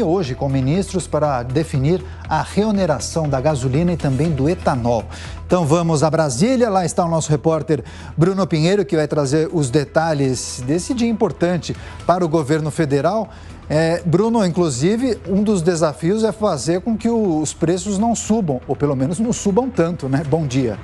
hoje com ministros para definir a reoneração da gasolina e também do etanol. Então vamos a Brasília, lá está o nosso repórter Bruno Pinheiro, que vai trazer os detalhes desse dia importante para o governo federal. Bruno, inclusive, um dos desafios é fazer com que os preços não subam, ou pelo menos não subam tanto, né? Bom dia.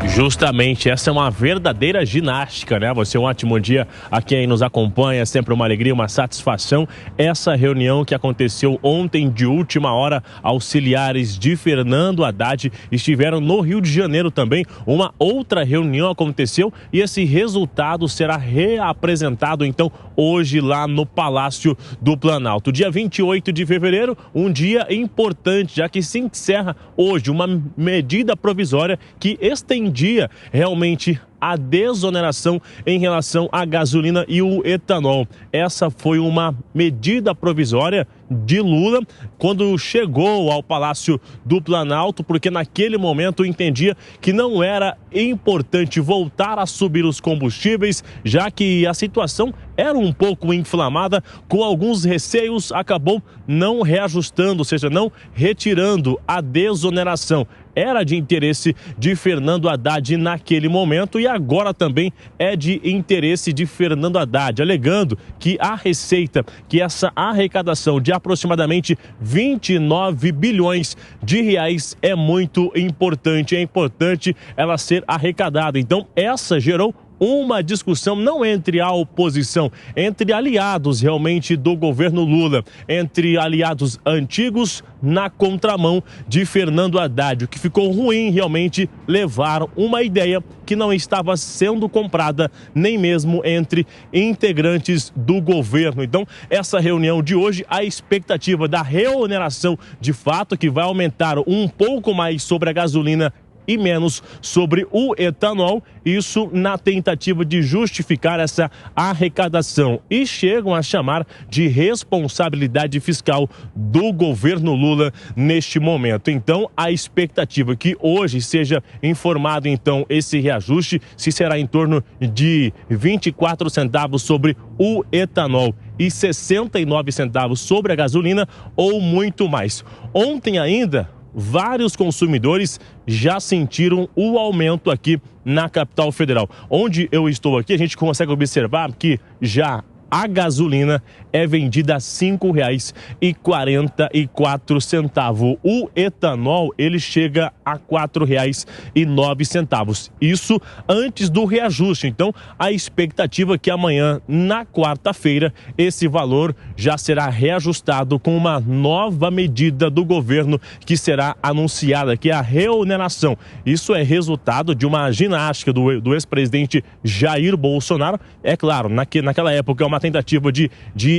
Justamente, essa é uma verdadeira ginástica, né? Você, um ótimo dia a quem nos acompanha, sempre uma alegria, uma satisfação. Essa reunião que aconteceu ontem de última hora, auxiliares de Fernando Haddad estiveram no Rio de Janeiro também. Uma outra reunião aconteceu e esse resultado será reapresentado então hoje lá no Palácio do Planalto. Dia 28 de fevereiro, um dia importante, já que se encerra hoje uma medida provisória que estendia realmente a desoneração em relação à gasolina e o etanol. Essa foi uma medida provisória de Lula quando chegou ao Palácio do Planalto, porque naquele momento entendia que não era importante voltar a subir os combustíveis, já que a situação era um pouco inflamada, com alguns receios, acabou não reajustando, ou seja, não retirando a desoneração. Era de interesse de Fernando Haddad naquele momento e agora também é de interesse de Fernando Haddad, alegando que a receita, que essa arrecadação de aproximadamente 29 bilhões de reais é muito importante. É importante ela ser arrecadada. Então, essa gerou uma discussão não entre a oposição, entre aliados realmente do governo Lula, entre aliados antigos na contramão de Fernando Haddad. O que ficou ruim realmente levar uma ideia que não estava sendo comprada nem mesmo entre integrantes do governo. Então, essa reunião de hoje, a expectativa da reoneração de fato, que vai aumentar um pouco mais sobre a gasolina e menos sobre o etanol, isso na tentativa de justificar essa arrecadação. E chegam a chamar de responsabilidade fiscal do governo Lula neste momento. Então, a expectativa que hoje seja informado então esse reajuste, se será em torno de 24 centavos sobre o etanol e 69 centavos sobre a gasolina ou muito mais. Ontem ainda, vários consumidores já sentiram o aumento aqui na capital federal. Onde eu estou aqui, a gente consegue observar que já a gasolina é vendida a R$ 5,44. O etanol, ele chega a R$ 4,09. Isso antes do reajuste. Então, a expectativa é que amanhã, na quarta-feira, esse valor já será reajustado com uma nova medida do governo que será anunciada, que é a reoneração. Isso é resultado de uma ginástica do ex-presidente Jair Bolsonaro. É claro, naquela época é uma tentativa de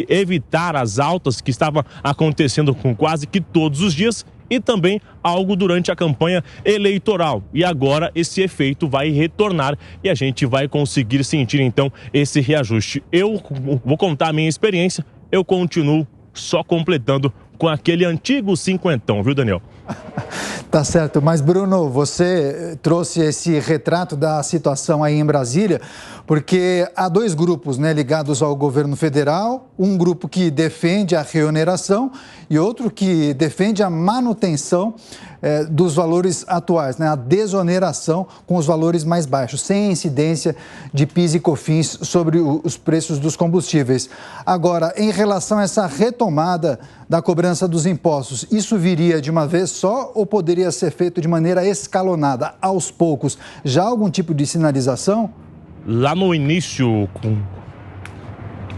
evitar as altas que estavam acontecendo com quase que todos os dias e também algo durante a campanha eleitoral. E agora esse efeito vai retornar e a gente vai conseguir sentir então esse reajuste. Eu vou contar a minha experiência, eu continuo só completando com aquele antigo cinquentão, viu, Daniel? Tá certo, mas Bruno, você trouxe esse retrato da situação aí em Brasília, porque há dois grupos, né, ligados ao governo federal, um grupo que defende a reoneração e outro que defende a manutenção dos valores atuais, né, a desoneração com os valores mais baixos, sem incidência de PIS e COFINS sobre os preços dos combustíveis. Agora, em relação a essa retomada da cobrança dos impostos, isso viria de uma vez só ou poderia ser feito de maneira escalonada, aos poucos? Já há algum tipo de sinalização? Lá no início,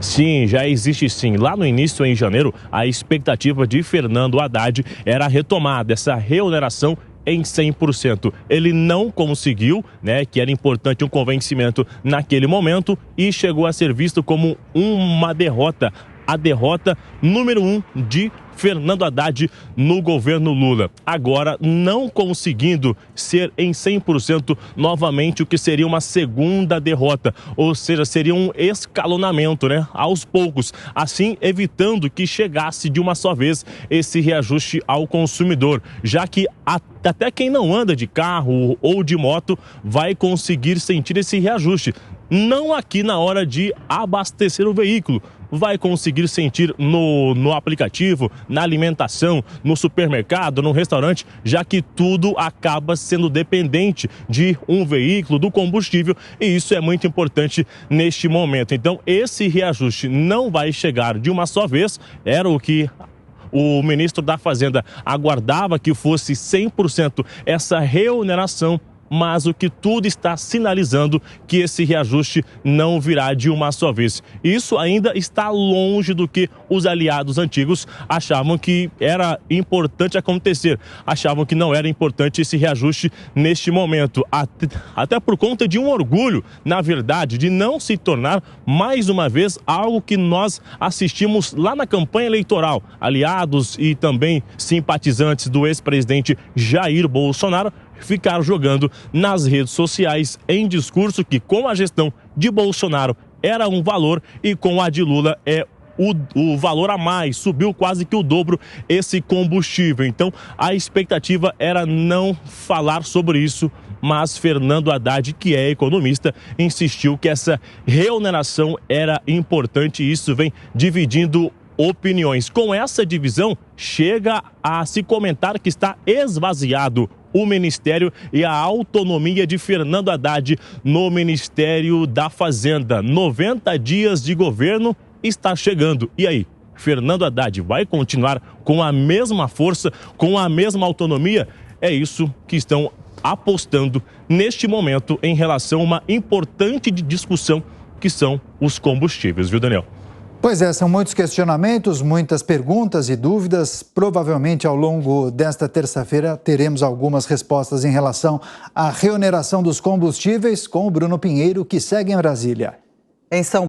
sim, já existe sim. Lá no início, em janeiro, a expectativa de Fernando Haddad era a retomada, essa reoneração em 100%. Ele não conseguiu, né, que era importante um convencimento naquele momento e chegou a ser visto como uma derrota. A derrota número 1 de Fernando Haddad no governo Lula. Agora, não conseguindo ser em 100% novamente, o que seria uma segunda derrota. Ou seja, seria um escalonamento, né? Aos poucos. Assim, evitando que chegasse de uma só vez esse reajuste ao consumidor. Já que até quem não anda de carro ou de moto vai conseguir sentir esse reajuste. Não aqui na hora de abastecer o veículo, vai conseguir sentir no aplicativo, na alimentação, no supermercado, no restaurante, já que tudo acaba sendo dependente de um veículo, do combustível, e isso é muito importante neste momento. Então, esse reajuste não vai chegar de uma só vez, era o que o ministro da Fazenda aguardava que fosse 100% essa reoneração, mas o que tudo está sinalizando que esse reajuste não virá de uma só vez. Isso ainda está longe do que os aliados antigos achavam que era importante acontecer. Achavam que não era importante esse reajuste neste momento, até por conta de um orgulho, na verdade, de não se tornar mais uma vez algo que nós assistimos lá na campanha eleitoral. Aliados e também simpatizantes do ex-presidente Jair Bolsonaro ficaram jogando nas redes sociais em discurso que com a gestão de Bolsonaro era um valor e com a de Lula é o valor a mais, subiu quase que o dobro esse combustível. Então a expectativa era não falar sobre isso, mas Fernando Haddad, que é economista, insistiu que essa reoneração era importante e isso vem dividindo opiniões. Com essa divisão, chega a se comentar que está esvaziado o Ministério e a autonomia de Fernando Haddad no Ministério da Fazenda. 90 dias de governo está chegando. E aí, Fernando Haddad vai continuar com a mesma força, com a mesma autonomia? É isso que estão apostando neste momento em relação a uma importante discussão que são os combustíveis, viu, Daniel? Pois é, são muitos questionamentos, muitas perguntas e dúvidas. Provavelmente ao longo desta terça-feira teremos algumas respostas em relação à reoneração dos combustíveis com o Bruno Pinheiro, que segue em Brasília. Em São